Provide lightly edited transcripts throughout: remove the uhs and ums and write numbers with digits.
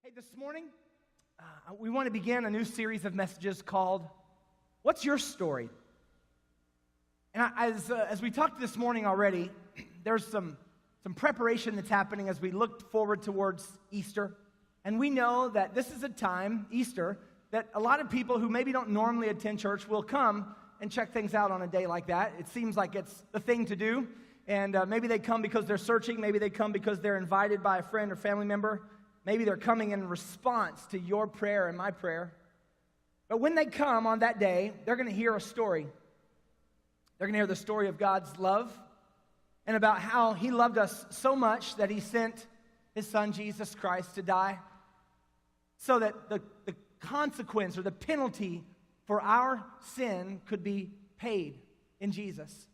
Hey, this morning, we want to begin a new series of messages called, What's Your Story? And as we talked this morning already, there's some preparation that's happening as we look forward towards Easter. And we know that this is a time, Easter, that a lot of people who maybe don't normally attend church will come and check things out on a day like that. It seems like it's the thing to do. And maybe they come because they're searching. Maybe they come because they're invited by a friend or family member. Maybe they're coming in response to your prayer and my prayer. But when they come on that day, they're going to hear a story. They're going to hear the story of God's love and about how He loved us so much that He sent His Son, Jesus Christ, to die so that the consequence or the penalty for our sin could be paid in Jesus.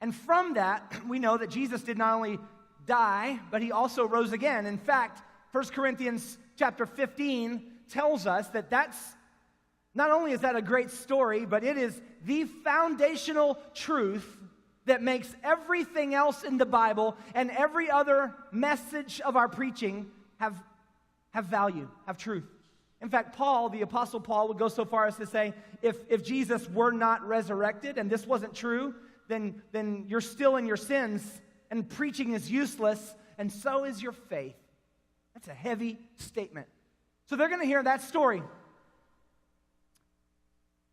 And from that, we know that Jesus did not only die, but He also rose again. In fact, 1 Corinthians chapter 15 tells us that that's, not only is that a great story, but it is the foundational truth that makes everything else in the Bible and every other message of our preaching have value, have truth. In fact, Paul, the Apostle Paul, would go so far as to say, if Jesus were not resurrected and this wasn't true, then you're still in your sins and preaching is useless, and so is your faith. That's a heavy statement. So they're going to hear that story.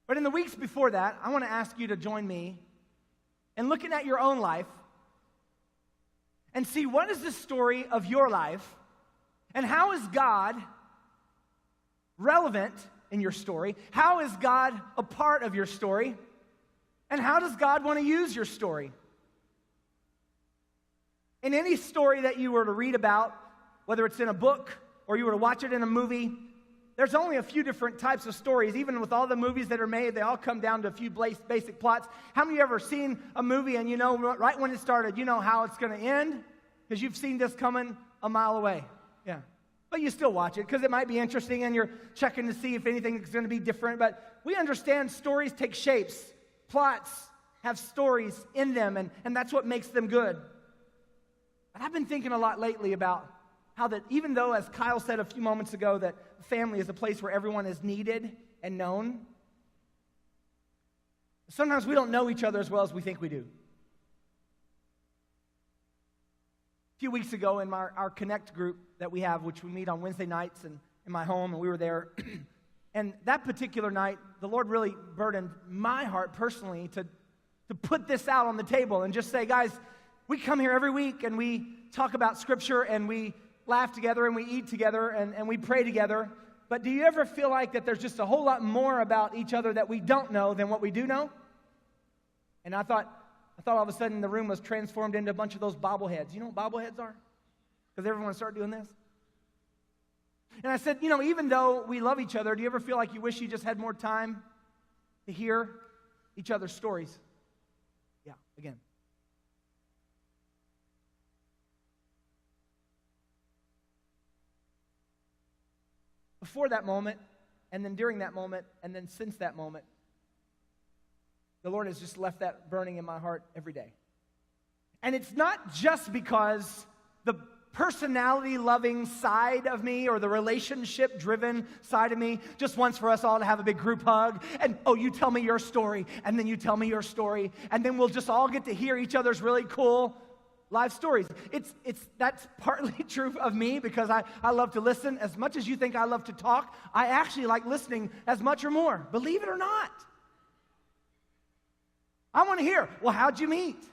But in the weeks before that, I want to ask you to join me in looking at your own life and see what is the story of your life and how is God relevant in your story? How is God a part of your story? And how does God want to use your story? In any story that you were to read about, whether it's in a book or you were to watch it in a movie, there's only a few different types of stories. Even with all the movies that are made, they all come down to a few basic plots. How many of you ever seen a movie and you know right when it started, you know how it's going to end? Because you've seen this coming a mile away. Yeah. But you still watch it because it might be interesting and you're checking to see if anything is going to be different. But we understand stories take shapes. Plots have stories in them, and that's what makes them good. But I've been thinking a lot lately about how that even though, as Kyle said a few moments ago, that family is a place where everyone is needed and known, sometimes we don't know each other as well as we think we do. A few weeks ago in our Connect group that we have, which we meet on Wednesday nights and in my home, and we were there, and that particular night, the Lord really burdened my heart personally to put this out on the table and just say, guys, we come here every week and we talk about Scripture and we laugh together and we eat together and we pray together. But do you ever feel like that there's just a whole lot more about each other that we don't know than what we do know? And I thought all of a sudden the room was transformed into a bunch of those bobbleheads. You know what bobbleheads are? Because everyone started doing this. And I said, even though we love each other, do you ever feel like you wish you just had more time to hear each other's stories? Yeah, again. Before that moment, and then during that moment, and then since that moment, the Lord has just left that burning in my heart every day. And it's not just because the personality-loving side of me or the relationship-driven side of me just wants for us all to have a big group hug and, you tell me your story, and then you tell me your story, and then we'll just all get to hear each other's really cool life stories. That's partly true of me because I love to listen. As much as you think I love to talk, I actually like listening as much or more. Believe it or not. I want to hear, well, how'd you meet?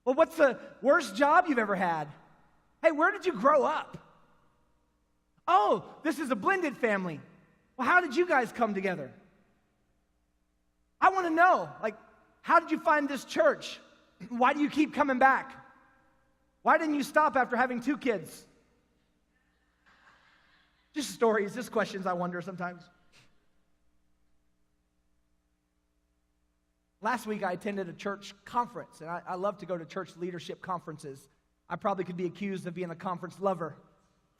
Well, what's the worst job you've ever had? Hey, where did you grow up? Oh, this is a blended family. Well, how did you guys come together? I want to know, how did you find this church? Why do you keep coming back? Why didn't you stop after having 2 kids? Just stories, just questions I wonder sometimes. Last week I attended a church conference, and I love to go to church leadership conferences. I probably could be accused of being a conference lover.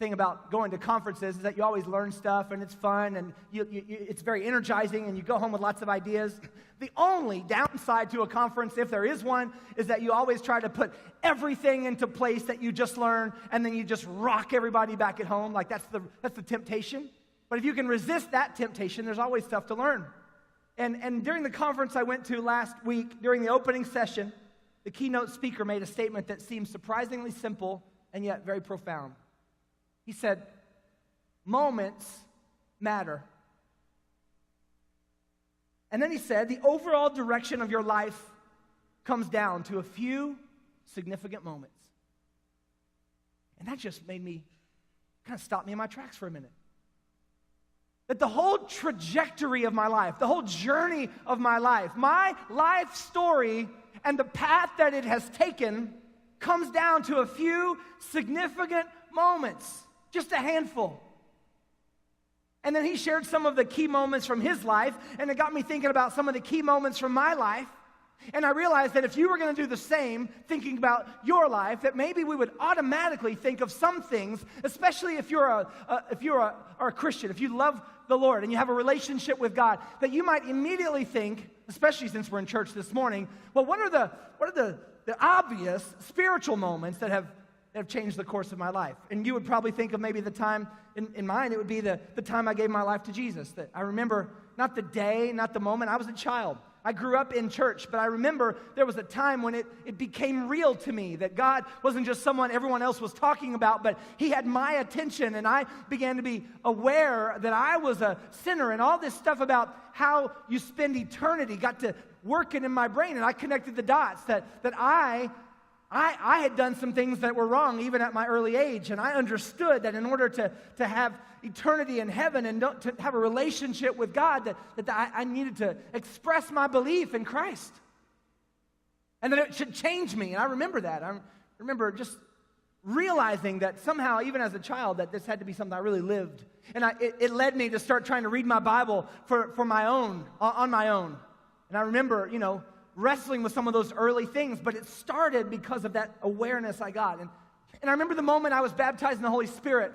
thing about going to conferences is that you always learn stuff and it's fun and it's very energizing and you go home with lots of ideas. The only downside to a conference, if there is one, is that you always try to put everything into place that you just learned and then you just rock everybody back at home. Like that's the temptation. But if you can resist that temptation, there's always stuff to learn. And during the conference I went to last week, during the opening session, the keynote speaker made a statement that seemed surprisingly simple and yet very profound. He said, moments matter. And then he said, the overall direction of your life comes down to a few significant moments. And that just made me, kind of stopped me in my tracks for a minute. That the whole trajectory of my life, the whole journey of my life story and the path that it has taken comes down to a few significant moments. Just a handful. And then he shared some of the key moments from his life, and it got me thinking about some of the key moments from my life. And I realized that if you were going to do the same, thinking about your life, that maybe we would automatically think of some things, especially if you're a Christian, if you love the Lord and you have a relationship with God, that you might immediately think, especially since we're in church this morning, well, what are the obvious spiritual moments that have changed the course of my life? And you would probably think of maybe the time, in mind, it would be the time I gave my life to Jesus. That I remember not the day, not the moment. I was a child. I grew up in church, but I remember there was a time when it became real to me that God wasn't just someone everyone else was talking about, but He had my attention, and I began to be aware that I was a sinner, and all this stuff about how you spend eternity got to working in my brain, and I connected the dots that I had done some things that were wrong even at my early age, and I understood that in order to have eternity in heaven and to have a relationship with God, that I needed to express my belief in Christ, and that it should change me. And I remember that. I remember just realizing that somehow, even as a child, that this had to be something I really lived. And it led me to start trying to read my Bible for my own, on my own. And I remember, wrestling with some of those early things, but it started because of that awareness I got. And I remember the moment I was baptized in the Holy Spirit.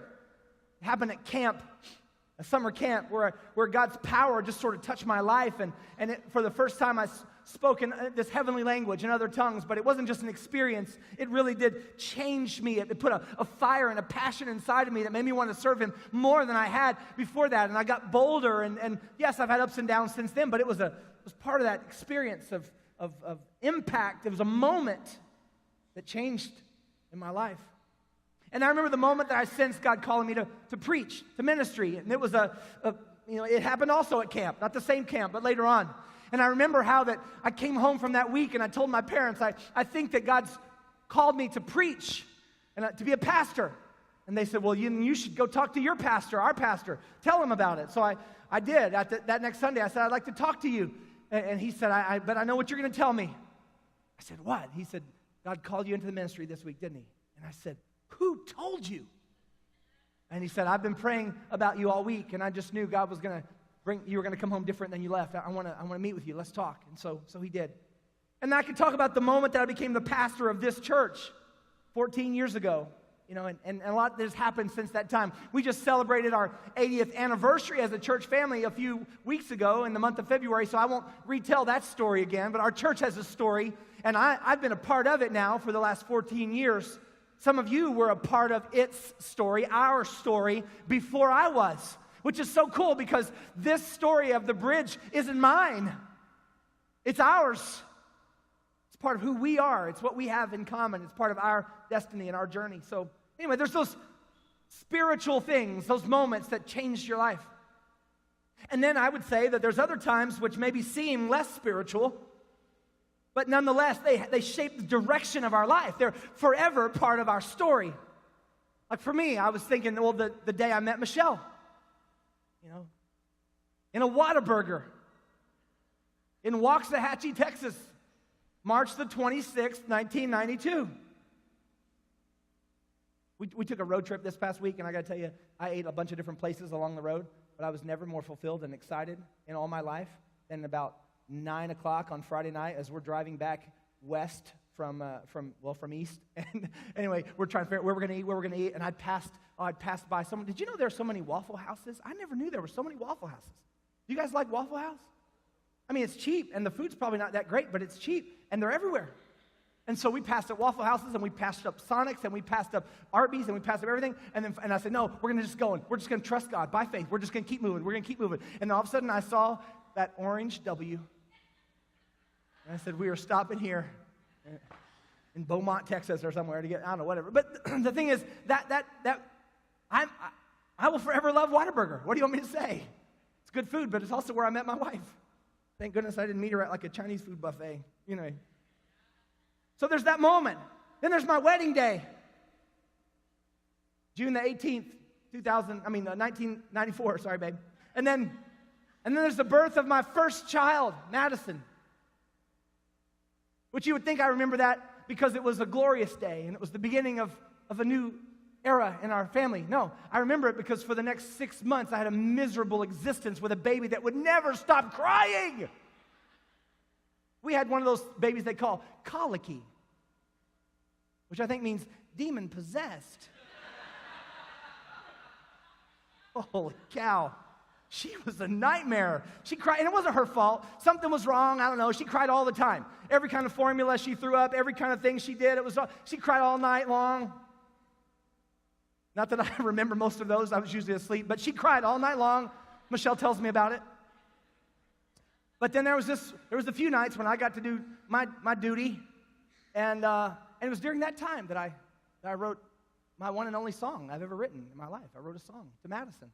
It happened at camp, a summer camp, where God's power just sort of touched my life. And for the first time I spoke in this heavenly language in other tongues, but it wasn't just an experience. It really did change me. It put a fire and a passion inside of me that made me want to serve Him more than I had before that. And I got bolder, and yes, I've had ups and downs since then, but it was part of that experience of impact. It was a moment that changed in my life. And I remember the moment that I sensed God calling me to preach, to ministry. And it was it happened also at camp, not the same camp, but later on. And I remember how that I came home from that week and I told my parents, I think that God's called me to preach and to be a pastor. And they said, well, you should go talk to your pastor, our pastor. Tell him about it. So I did. That next Sunday, I said, I'd like to talk to you. And he said, but I know what you're going to tell me. I said, what? He said, God called you into the ministry this week, didn't He? And I said, who told you? And he said, I've been praying about you all week, and I just knew God was going to you were going to come home different than you left. I want to meet with you. Let's talk. And so He did. And I could talk about the moment that I became the pastor of this church 14 years ago. And a lot has happened since that time. We just celebrated our 80th anniversary as a church family a few weeks ago in the month of February, so I won't retell that story again, but our church has a story, and I've been a part of it now for the last 14 years. Some of you were a part of its story, our story, before I was, which is so cool because this story of the bridge isn't mine. It's ours. It's part of who we are. It's what we have in common. It's part of our destiny and our journey. So anyway, there's those spiritual things, those moments that changed your life. And then I would say that there's other times which maybe seem less spiritual, but nonetheless, they shape the direction of our life. They're forever part of our story. Like for me, I was thinking, well, the day I met Michelle, in a Whataburger in Waxahachie, Texas, March the 26th, 1992. We took a road trip this past week, and I got to tell you, I ate a bunch of different places along the road, but I was never more fulfilled and excited in all my life than about 9 o'clock on Friday night as we're driving back west from East. And anyway, we're trying to figure out where we're going to eat. And I'd passed by someone. Did you know there are so many Waffle Houses? I never knew there were so many Waffle Houses. Do you guys like Waffle House? I mean, it's cheap, and the food's probably not that great, but it's cheap, and they're everywhere. And so we passed up Waffle Houses, and we passed up Sonics, and we passed up Arby's, and we passed up everything. And I said, no, we're going to just go, and we're just going to trust God by faith. We're just going to keep moving. We're going to keep moving. And then all of a sudden, I saw that orange W. And I said, we are stopping here in Beaumont, Texas, or somewhere to get, I don't know, whatever. But the thing is, I will forever love Whataburger. What do you want me to say? It's good food, but it's also where I met my wife. Thank goodness I didn't meet her at like a Chinese food buffet, you know. So there's that moment. Then there's my wedding day. June the 18th, 1994, sorry, babe. And then there's the birth of my first child, Madison. Which you would think I remember that because it was a glorious day and it was the beginning of a new era in our family. No, I remember it because for the next 6 months I had a miserable existence with a baby that would never stop crying. We had one of those babies they call colicky, which I think means demon-possessed. Holy cow. She was a nightmare. She cried, and it wasn't her fault. Something was wrong. I don't know. She cried all the time. Every kind of formula she threw up, every kind of thing she did, she cried all night long. Not that I remember most of those. I was usually asleep, but she cried all night long. Michelle tells me about it. But then there was a few nights when I got to do my duty, and it was during that time that I wrote my one and only song I've ever written in my life. I wrote a song to Madison.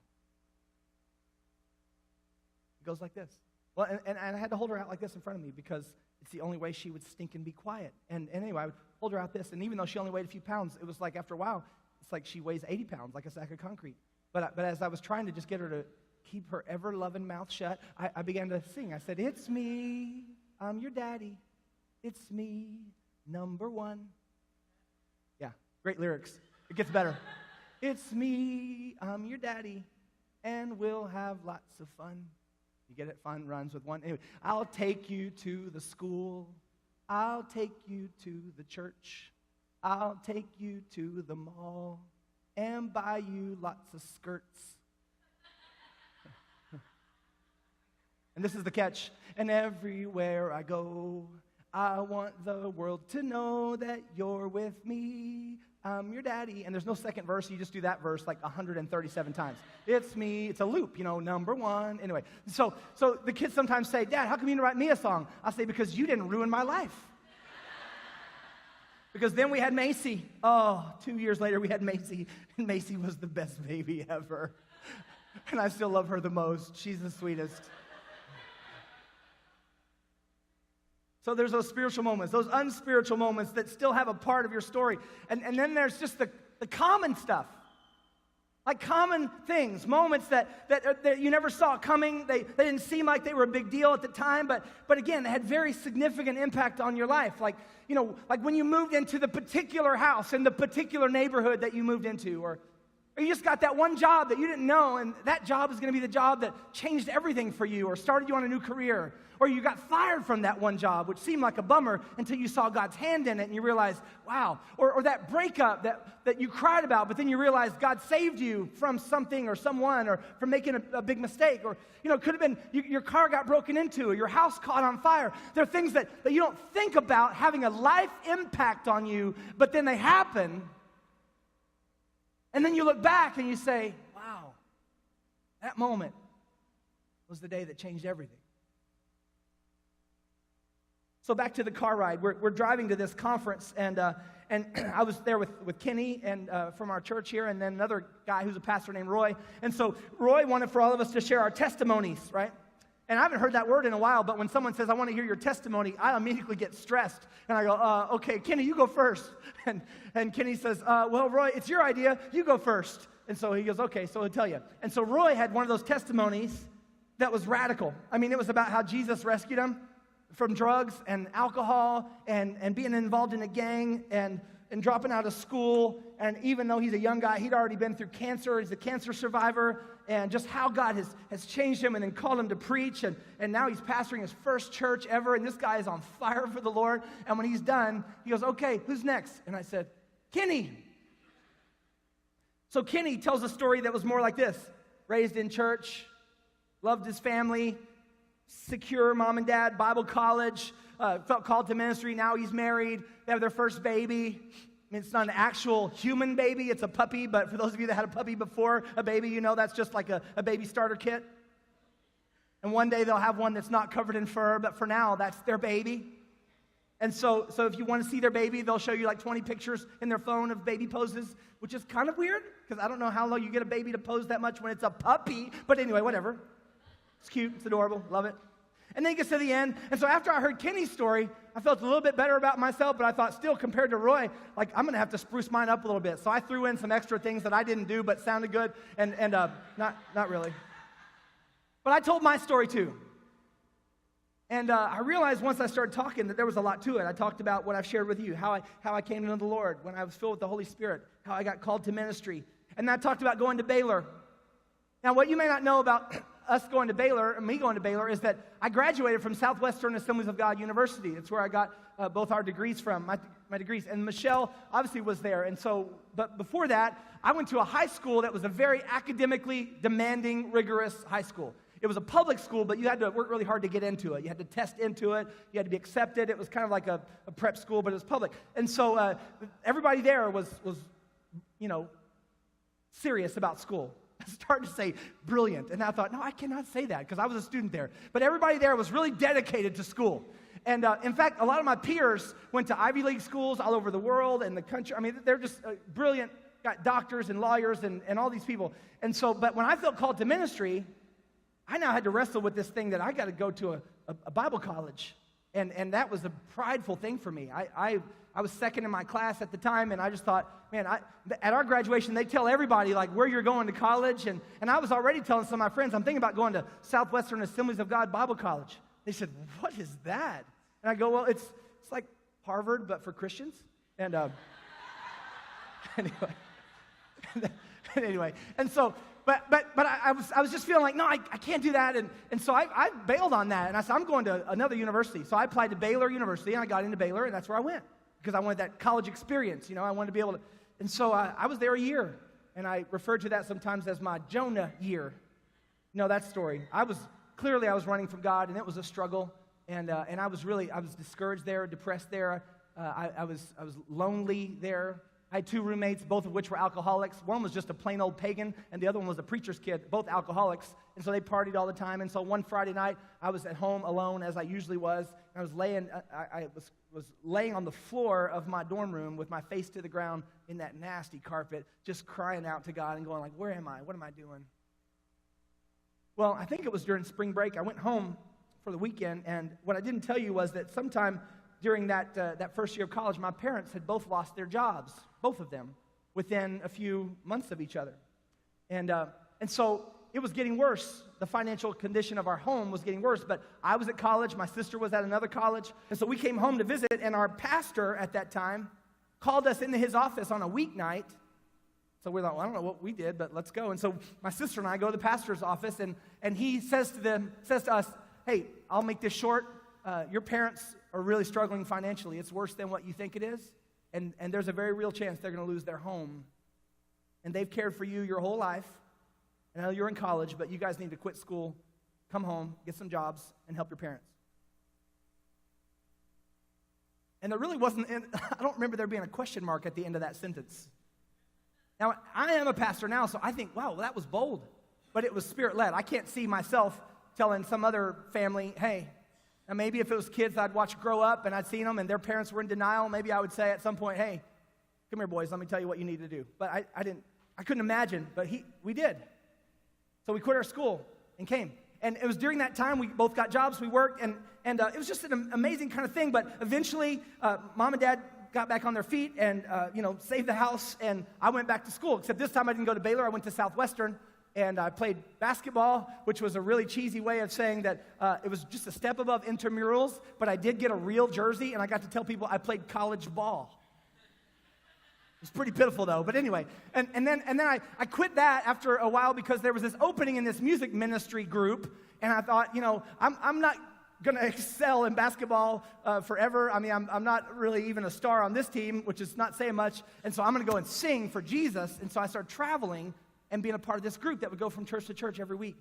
It goes like this. Well, and I had to hold her out like this in front of me because it's the only way she would stink and be quiet. And anyway, I would hold her out this, and even though she only weighed a few pounds, it was like after a while, it's like she weighs 80 pounds, like a sack of concrete. But as I was trying to just get her to keep her ever-loving mouth shut, I began to sing. I said, it's me, I'm your daddy. It's me, number one. Yeah, great lyrics. It gets better. It's me, I'm your daddy, and we'll have lots of fun. You get it? Fun rhymes with one. Anyway, I'll take you to the school. I'll take you to the church. I'll take you to the mall and buy you lots of skirts. And this is the catch. And everywhere I go, I want the world to know that you're with me. I'm your daddy. And there's no second verse. You just do that verse like 137 times. It's me. It's a loop, number one. Anyway, so the kids sometimes say, Dad, how come you didn't write me a song? I say, because you didn't ruin my life. Because then we had Macy. 2 years later we had Macy. And Macy was the best baby ever. And I still love her the most. She's the sweetest. So there's those spiritual moments, those unspiritual moments that still have a part of your story. And then there's just the common stuff. Like common things, moments that you never saw coming. They didn't seem like they were a big deal at the time, but again, they had very significant impact on your life. Like when you moved into the particular house in the particular neighborhood that you moved into, or you just got that one job that you didn't know, and that job is going to be the job that changed everything for you or started you on a new career. Or you got fired from that one job, which seemed like a bummer until you saw God's hand in it and you realized, wow. Or that breakup that you cried about, but then you realized God saved you from something or someone or from making a big mistake. Or, it could have been your car got broken into or your house caught on fire. There are things that you don't think about having a life impact on you, but then they happen. And then you look back and you say, wow, that moment was the day that changed everything. So back to the car ride. We're driving to this conference, and I was there with Kenny and from our church here, and then another guy who's a pastor named Roy. And so Roy wanted for all of us to share our testimonies, right? And I haven't heard that word in a while, but when someone says, I want to hear your testimony, I immediately get stressed. And I go, okay, Kenny, you go first. And Kenny says, well, Roy, it's your idea. You go first. And so he goes, okay, so he'll tell you. And so Roy had one of those testimonies that was radical. I mean, it was about how Jesus rescued him from drugs and alcohol and being involved in a gang and dropping out of school. And even though he's a young guy, he'd already been through cancer. He's a cancer survivor. and just how God has changed him and then called him to preach. And now he's pastoring his first church ever, and this guy is on fire for the Lord. And when he's done, he goes, okay, who's next? And I said, Kenny. So Kenny tells a story that was more like this. Raised in church, loved his family, secure mom and dad, Bible college, felt called to ministry. Now he's married. They have their first baby. I mean, it's not an actual human baby. It's a puppy. But for those of you that had a puppy before a baby, you know that's just like a baby starter kit. And one day they'll have one that's not covered in fur. But for now, that's their baby. And so if you want to see their baby, they'll show you like 20 pictures in their phone of baby poses, which is kind of weird because I don't know how long you get a baby to pose that much when it's a puppy. But anyway, whatever. It's cute. It's adorable. Love it. And then he gets to the end. And so after I heard Kenny's story, I felt a little bit better about myself, but I thought still compared to Roy, like I'm going to have to spruce mine up a little bit. So I threw in some extra things that I didn't do but sounded good and not really. But I told my story too. And I realized once I started talking that there was a lot to it. I talked about what I've shared with you, how I came to know the Lord when I was filled with the Holy Spirit, how I got called to ministry. And I talked about going to Baylor. Now, what you may not know about us going to Baylor, and me going to Baylor, is that I graduated from Southwestern Assemblies of God University. That's where I got both our degrees from, my degrees. And Michelle obviously was there. And so, but before that, I went to a high school that was a very academically demanding, rigorous high school. It was a public school, but you had to work really hard to get into it. You had to test into it. You had to be accepted. It was kind of like a prep school, but it was public. And so everybody there was serious about school. I started to say brilliant, and I thought, no, I cannot say that because I was a student there. But everybody there was really dedicated to school. And in fact, a lot of my peers went to Ivy League schools all over the world and the country. I mean, they're just brilliant, got doctors and lawyers and all these people. And so, but when I felt called to ministry, I now had to wrestle with this thing that I got to go to a Bible college. And that was a prideful thing for me. I was second in my class at the time, and I just thought, man, at our graduation, they tell everybody, like, where you're going to college. And I was already telling some of my friends, I'm thinking about going to Southwestern Assemblies of God Bible College. They said, what is that? And I go, well, it's like Harvard, but for Christians. And anyway, and so, but I was just feeling like, no, I can't do that. And so I bailed on that. And I said, I'm going to another university. So I applied to Baylor University, and I got into Baylor, and that's where I went. Because I wanted that college experience, I wanted to be able to. And so I was there a year, and I referred to that sometimes as my Jonah year. You know that story. I was running from God, and it was a struggle, and I was discouraged there, depressed there. I was lonely there. I had two roommates, both of which were alcoholics. One was just a plain old pagan, and the other one was a preacher's kid, both alcoholics. And so they partied all the time. And so one Friday night, I was at home alone, as I usually was. And I was laying on the floor of my dorm room with my face to the ground in that nasty carpet, just crying out to God and going like, where am I? What am I doing? Well, I think it was during spring break. I went home for the weekend, and what I didn't tell you was that sometime during that first year of college, my parents had both lost their jobs, both of them, within a few months of each other. And so it was getting worse. The financial condition of our home was getting worse, but I was at college, my sister was at another college, and so we came home to visit, and our pastor at that time called us into his office on a weeknight. So we're like, well, I don't know what we did, but let's go. And so my sister and I go to the pastor's office, and he says to us, hey, I'll make this short. Your parents are really struggling financially. It's worse than what you think it is. And there's a very real chance they're going to lose their home. And they've cared for you your whole life. And I know you're in college, but you guys need to quit school, come home, get some jobs, and help your parents. And there really wasn't, I don't remember there being a question mark at the end of that sentence. Now, I am a pastor now, so I think, wow, well, that was bold. But it was Spirit-led. I can't see myself telling some other family, hey, now maybe if it was kids I'd watch grow up and I'd seen them and their parents were in denial, maybe I would say at some point, hey, come here, boys, let me tell you what you need to do. But I couldn't imagine, but we did. So we quit our school and came. And it was during that time we both got jobs, we worked, and it was just an amazing kind of thing. But eventually, Mom and Dad got back on their feet and, saved the house, and I went back to school. Except this time I didn't go to Baylor, I went to Southwestern. And I played basketball, which was a really cheesy way of saying that it was just a step above intramurals, but I did get a real jersey, and I got to tell people I played college ball. It's pretty pitiful, though. But anyway, and then I quit that after a while because there was this opening in this music ministry group, and I thought, I'm not going to excel in basketball forever. I mean, I'm not really even a star on this team, which is not saying much, and so I'm going to go and sing for Jesus. And so I started traveling and being a part of this group that would go from church to church every week.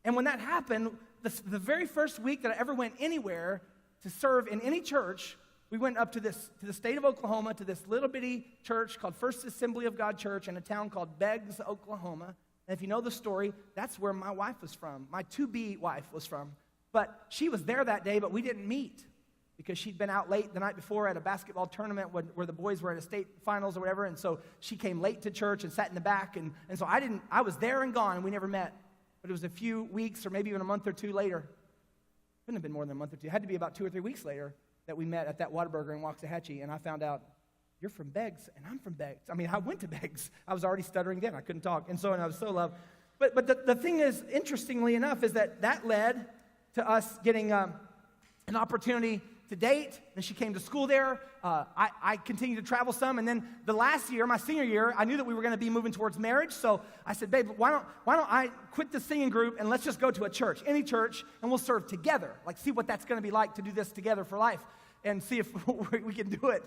And when that happened, the very first week that I ever went anywhere to serve in any church, we went up to the state of Oklahoma, to this little bitty church called First Assembly of God Church in a town called Beggs, Oklahoma. And if you know the story, that's where my wife was from. My to-be wife was from. But she was there that day, but we didn't meet because she'd been out late the night before at a basketball tournament where the boys were at a state finals or whatever. And so she came late to church and sat in the back. And so I was there and gone, and we never met. But it was a few weeks or maybe even a month or two later. Couldn't have been more than a month or two. It had to be about 2 or 3 weeks later that we met at that Whataburger in Waxahachie, and I found out, you're from Beggs, and I'm from Beggs. I mean, I went to Beggs. I was already stuttering then. I couldn't talk, and I was so loved. But the thing is, interestingly enough, is that led to us getting an opportunity to date, and she came to school there. I continued to travel some, and then the last year, my senior year, I knew that we were going to be moving towards marriage, so I said, babe, why don't I quit the singing group, and let's just go to a church, any church, and we'll serve together, like see what that's going to be like to do this together for life, and see if we can do it,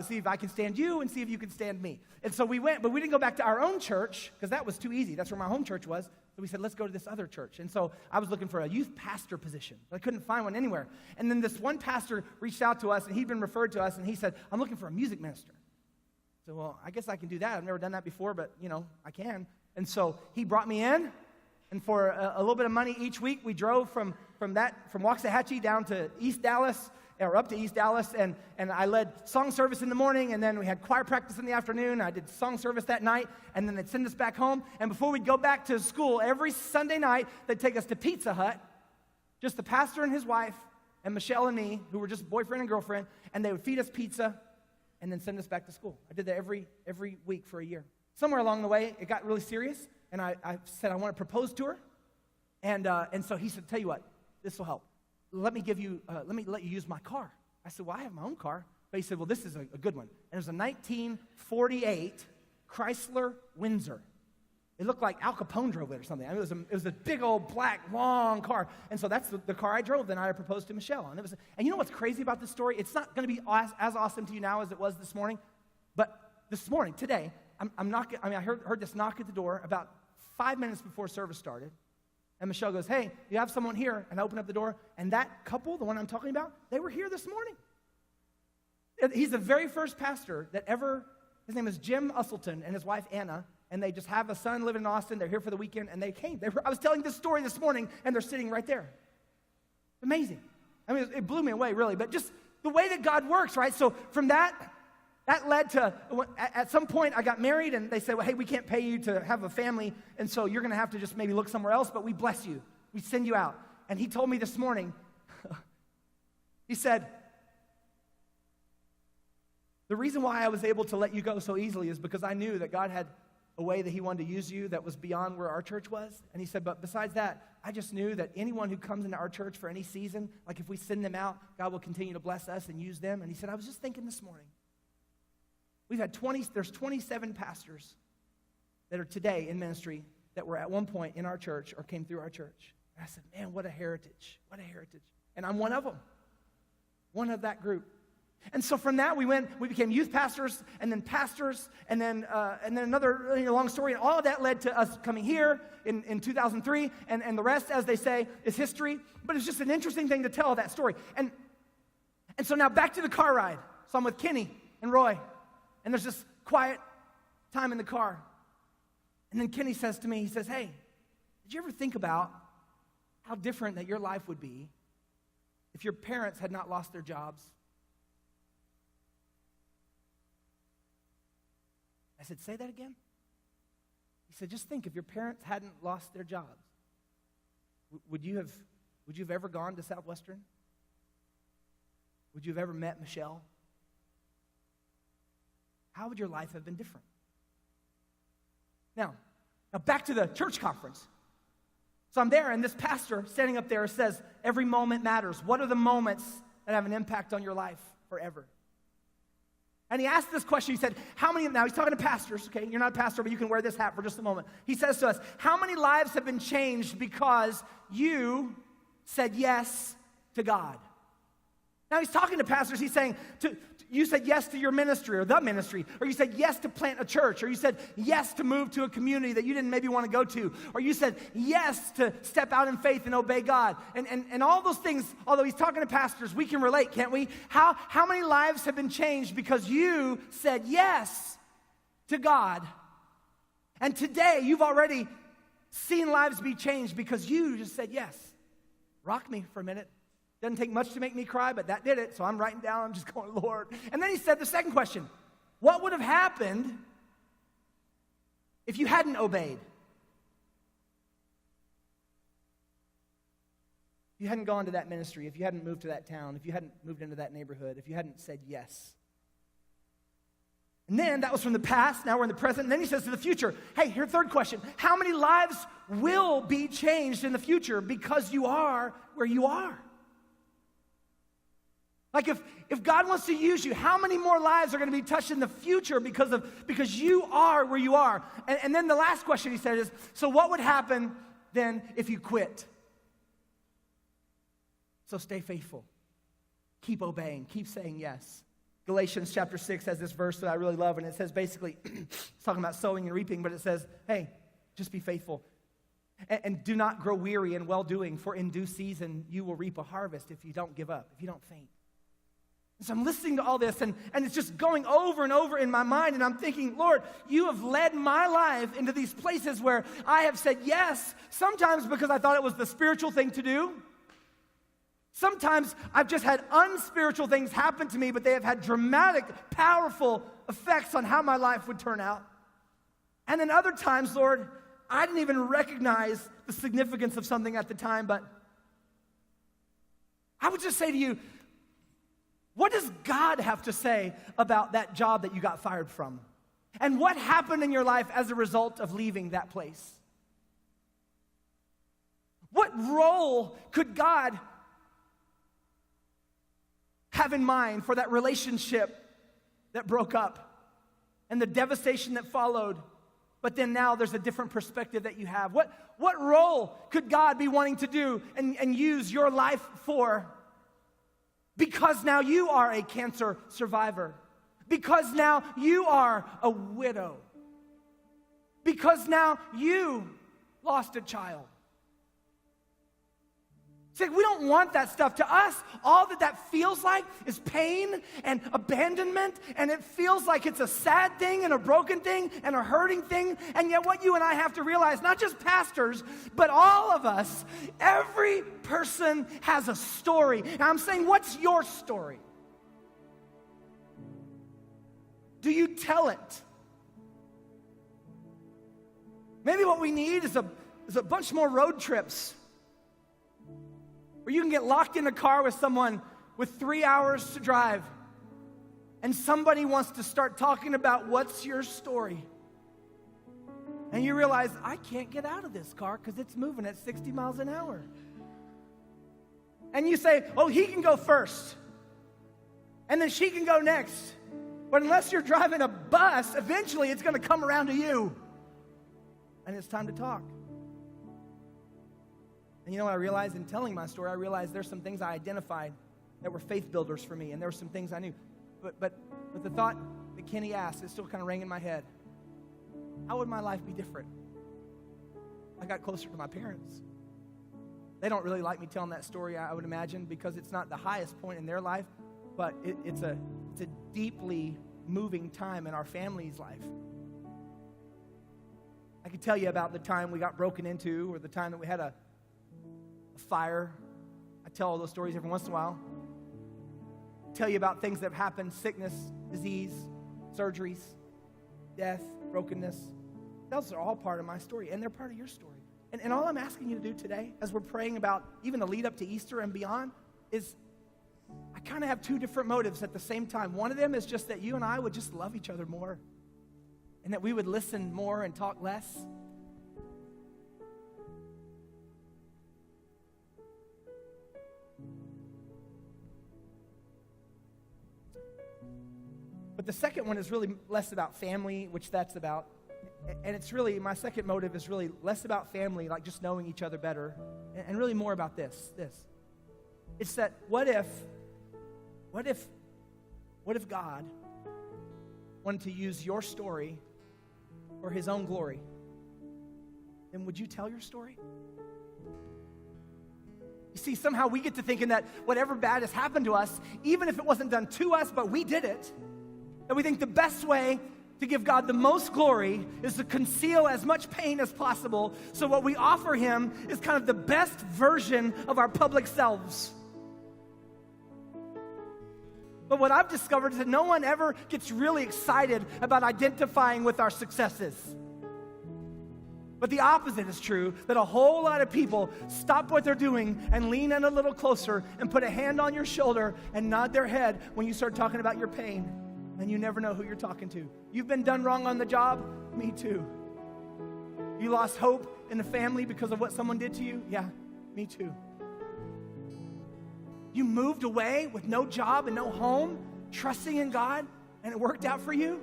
see if I can stand you, and see if you can stand me. And so we went, but we didn't go back to our own church, because that was too easy. That's where my home church was. So we said, let's go to this other church. And so I was looking for a youth pastor position, but I couldn't find one anywhere. And then this one pastor reached out to us, and he'd been referred to us, and he said, I'm looking for a music minister. So, well, I guess I can do that. I've never done that before, but, I can. And so he brought me in, and for a little bit of money each week, we drove from Waxahachie down to East Dallas, or up to East Dallas, and I led song service in the morning, and then we had choir practice in the afternoon. I did song service that night, and then they'd send us back home. And before we'd go back to school, every Sunday night, they'd take us to Pizza Hut, just the pastor and his wife, and Michelle and me, who were just boyfriend and girlfriend, and they would feed us pizza and then send us back to school. I did that every week for a year. Somewhere along the way, it got really serious, and I said I want to propose to her, and so he said, tell you what, this will help. Let me let you use my car. I said, well, I have my own car. But he said, well, this is a good one. And it was a 1948 Chrysler Windsor. It looked like Al Capone drove it or something. I mean, it was a big old black, long car. And so that's the car I drove. Then I proposed to Michelle. And you know what's crazy about this story? It's not going to be as awesome to you now as it was this morning. But this morning, today, I heard this knock at the door about 5 minutes before service started. And Michelle goes, hey, you have someone here. And I opened up the door, and that couple, the one I'm talking about, they were here this morning. He's the very first pastor that ever, his name is Jim Usselton and his wife Anna, and they just have a son living in Austin. They're here for the weekend, and they came. I was telling this story this morning, and they're sitting right there. Amazing. I mean, it blew me away, really. But just the way that God works, right? So from that led to, at some point, I got married, and they said, well, hey, we can't pay you to have a family, and so you're going to have to just maybe look somewhere else, but we bless you. We send you out. And he told me this morning, he said, the reason why I was able to let you go so easily is because I knew that God had a way that he wanted to use you that was beyond where our church was. And he said, but besides that, I just knew that anyone who comes into our church for any season, like if we send them out, God will continue to bless us and use them. And he said, I was just thinking this morning, there's 27 pastors that are today in ministry that were at one point in our church or came through our church. And I said, man, what a heritage, what a heritage. And I'm one of them, one of that group. And so from that, we became youth pastors, and then another long story, and all of that led to us coming here in 2003, and the rest, as they say, is history. But it's just an interesting thing to tell that story. And so now back to the car ride. So I'm with Kenny and Roy, and there's this quiet time in the car. And then Kenny says to me, he says, hey, did you ever think about how different that your life would be if your parents had not lost their jobs? I said, say that again? He said, just think, if your parents hadn't lost their jobs, would you have ever gone to Southwestern? Would you have ever met Michelle? How would your life have been different? Now back to the church conference. So I'm there, and this pastor standing up there says, every moment matters. What are the moments that have an impact on your life forever? And he asked this question. He said, now he's talking to pastors, okay? You're not a pastor, but you can wear this hat for just a moment. He says to us, how many lives have been changed because you said yes to God? Now he's talking to pastors. He's saying, you said yes to your ministry or the ministry, or you said yes to plant a church, or you said yes to move to a community that you didn't maybe want to go to, or you said yes to step out in faith and obey God. And all those things, although he's talking to pastors, we can relate, can't we? How many lives have been changed because you said yes to God? And today you've already seen lives be changed because you just said yes. Rock me for a minute. Doesn't take much to make me cry, but that did it. So I'm writing down, I'm just going, Lord. And then he said the second question, what would have happened if you hadn't obeyed? If you hadn't gone to that ministry, if you hadn't moved to that town, if you hadn't moved into that neighborhood, if you hadn't said yes. And then that was from the past, now we're in the present. And then he says to the future, hey, here, third question. How many lives will be changed in the future because you are where you are? Like if God wants to use you, how many more lives are going to be touched in the future because you are where you are? And then the last question he said is, so what would happen then if you quit? So stay faithful. Keep obeying. Keep saying yes. Galatians chapter 6 has this verse that I really love, and it says basically, it's talking about sowing and reaping, but it says, hey, just be faithful. And do not grow weary in well-doing, for in due season you will reap a harvest if you don't give up, if you don't faint. So I'm listening to all this, and it's just going over and over in my mind, and I'm thinking, Lord, you have led my life into these places where I have said yes, sometimes because I thought it was the spiritual thing to do. Sometimes I've just had unspiritual things happen to me, but they have had dramatic, powerful effects on how my life would turn out. And then other times, Lord, I didn't even recognize the significance of something at the time, but I would just say to you, what does God have to say about that job that you got fired from? And what happened in your life as a result of leaving that place? What role could God have in mind for that relationship that broke up and the devastation that followed, but then now there's a different perspective that you have? What role could God be wanting to do and use your life for? Because now you are a cancer survivor. Because now you are a widow. Because now you lost a child. See, we don't want that stuff. To us, all that feels like is pain and abandonment, and it feels like it's a sad thing and a broken thing and a hurting thing. And yet what you and I have to realize, not just pastors, but all of us, every person has a story. And I'm saying, what's your story? Do you tell it? Maybe what we need is a bunch more road trips where you can get locked in a car with someone with 3 hours to drive, and somebody wants to start talking about what's your story. And you realize, I can't get out of this car because it's moving at 60 miles an hour. And you say, oh, he can go first. And then she can go next. But unless you're driving a bus, eventually it's going to come around to you. And it's time to talk. And you know what I realized in telling my story? I realized there's some things I identified that were faith builders for me, and there were some things I knew. But the thought that Kenny asked, it still kind of rang in my head. How would my life be different? I got closer to my parents. They don't really like me telling that story, I would imagine, because it's not the highest point in their life, but it's a deeply moving time in our family's life. I could tell you about the time we got broken into, or the time that we had a fire. I tell all those stories every once in a while. Tell you about things that have happened: sickness, disease, surgeries, death, brokenness. Those are all part of my story, and they're part of your story. And all I'm asking you to do today, as we're praying about even the lead up to Easter and beyond, is I kind of have two different motives at the same time. One of them is just that you and I would just love each other more, and that we would listen more and talk less. But the second one is really less about family, which that's about. And it's really, my second motive is really less about family, like just knowing each other better, and really more about this. It's that what if God wanted to use your story for his own glory? Then would you tell your story? You see, somehow we get to thinking that whatever bad has happened to us, even if it wasn't done to us, but we did it, that we think the best way to give God the most glory is to conceal as much pain as possible, so what we offer him is kind of the best version of our public selves. But what I've discovered is that no one ever gets really excited about identifying with our successes. But the opposite is true, that a whole lot of people stop what they're doing and lean in a little closer and put a hand on your shoulder and nod their head when you start talking about your pain. And you never know who you're talking to. You've been done wrong on the job? Me too. You lost hope in the family because of what someone did to you? Yeah, me too. You moved away with no job and no home, trusting in God, and it worked out for you?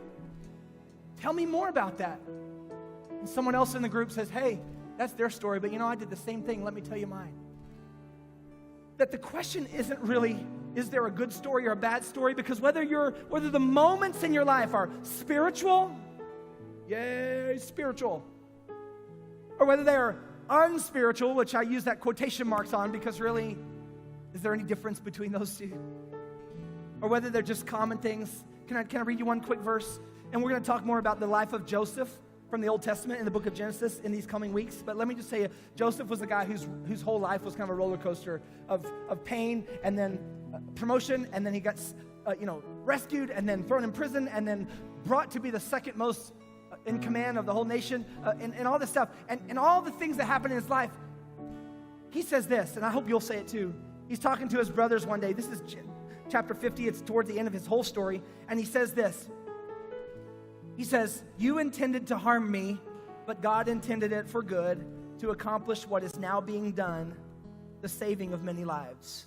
Tell me more about that. And someone else in the group says, hey, that's their story, but I did the same thing. Let me tell you mine. That the question isn't really, is there a good story or a bad story? Because whether the moments in your life are spiritual, yay, spiritual, or whether they are unspiritual, which I use that quotation marks on because really, is there any difference between those two? Or whether they're just common things. Can I read you one quick verse? And we're going to talk more about the life of Joseph from the Old Testament in the book of Genesis in these coming weeks. But let me just say, Joseph was a guy whose whole life was kind of a roller coaster of pain and then promotion, and then he got rescued and then thrown in prison and then brought to be the second most in command of the whole nation and all this stuff. And all the things that happened in his life, he says this, and I hope you'll say it too. He's talking to his brothers one day. This is chapter 50. It's towards the end of his whole story. And he says this. He says, you intended to harm me, but God intended it for good to accomplish what is now being done, the saving of many lives.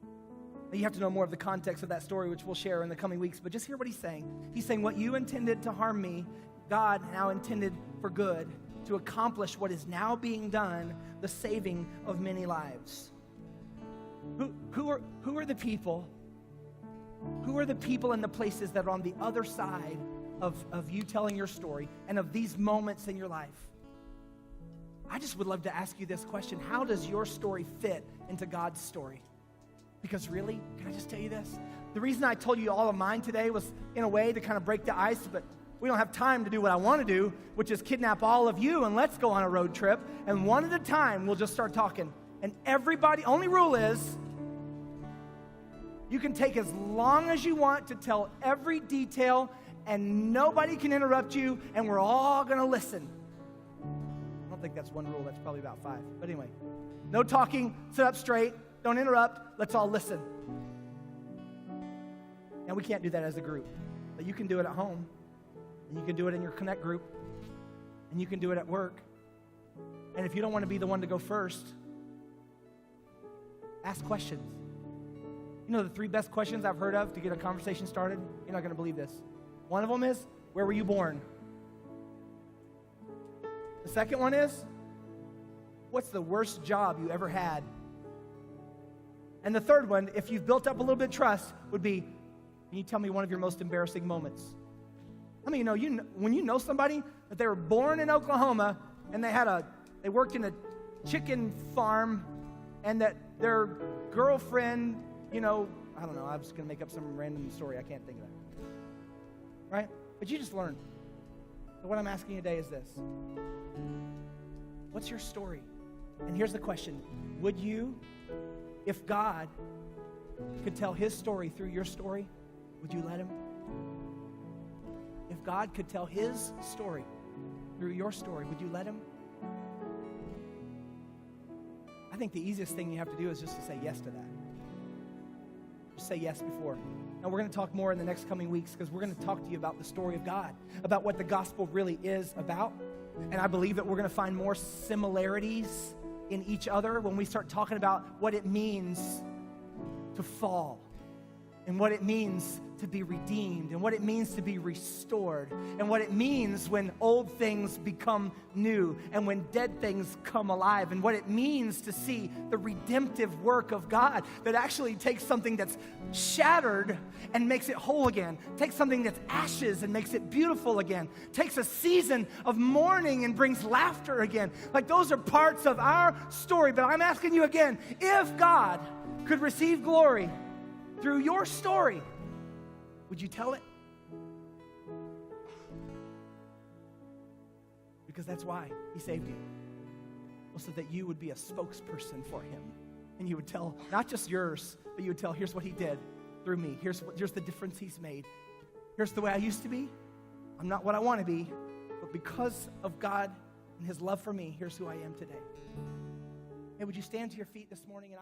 Now, you have to know more of the context of that story, which we'll share in the coming weeks, but just hear what he's saying. He's saying, what you intended to harm me, God now intended for good to accomplish what is now being done, the saving of many lives. Who are the people? Who are the people and the places that are on the other side of you telling your story and of these moments in your life? I just would love to ask you this question. How does your story fit into God's story? Because really, can I just tell you this? The reason I told you all of mine today was in a way to kind of break the ice, but we don't have time to do what I want to do, which is kidnap all of you and let's go on a road trip. And one at a time, we'll just start talking. And everybody, only rule is, you can take as long as you want to tell every detail and nobody can interrupt you, and we're all going to listen. I don't think that's one rule. That's probably about 5. But anyway, no talking, sit up straight, don't interrupt, let's all listen. Now, we can't do that as a group, but you can do it at home, and you can do it in your Connect group, and you can do it at work. And if you don't want to be the one to go first, ask questions. The 3 best questions I've heard of to get a conversation started? You're not going to believe this. One of them is, where were you born? The second one is, what's the worst job you ever had? And the third one, if you've built up a little bit of trust, would be, can you tell me one of your most embarrassing moments? How many when you know somebody that they were born in Oklahoma and they worked in a chicken farm and that their girlfriend, I don't know, I'm just going to make up some random story. I can't think of that. Right? But you just learned. So what I'm asking you today is this. What's your story? And here's the question. Would you, if God could tell his story through your story, would you let him? If God could tell his story through your story, would you let him? I think the easiest thing you have to do is just to say yes to that. Just say yes before. Now, we're going to talk more in the next coming weeks because we're going to talk to you about the story of God, about what the gospel really is about. And I believe that we're going to find more similarities in each other when we start talking about what it means to fall and what it means to be redeemed, and what it means to be restored, and what it means when old things become new, and when dead things come alive, and what it means to see the redemptive work of God that actually takes something that's shattered and makes it whole again, takes something that's ashes and makes it beautiful again, takes a season of mourning and brings laughter again. Like, those are parts of our story. But I'm asking you again, if God could receive glory through your story, would you tell it? Because that's why he saved you. Well, so that you would be a spokesperson for him. And you would tell not just yours, but you would tell, here's what he did through me. Here's the difference he's made. Here's the way I used to be. I'm not what I want to be. But because of God and his love for me, here's who I am today. Hey, would you stand to your feet this morning? And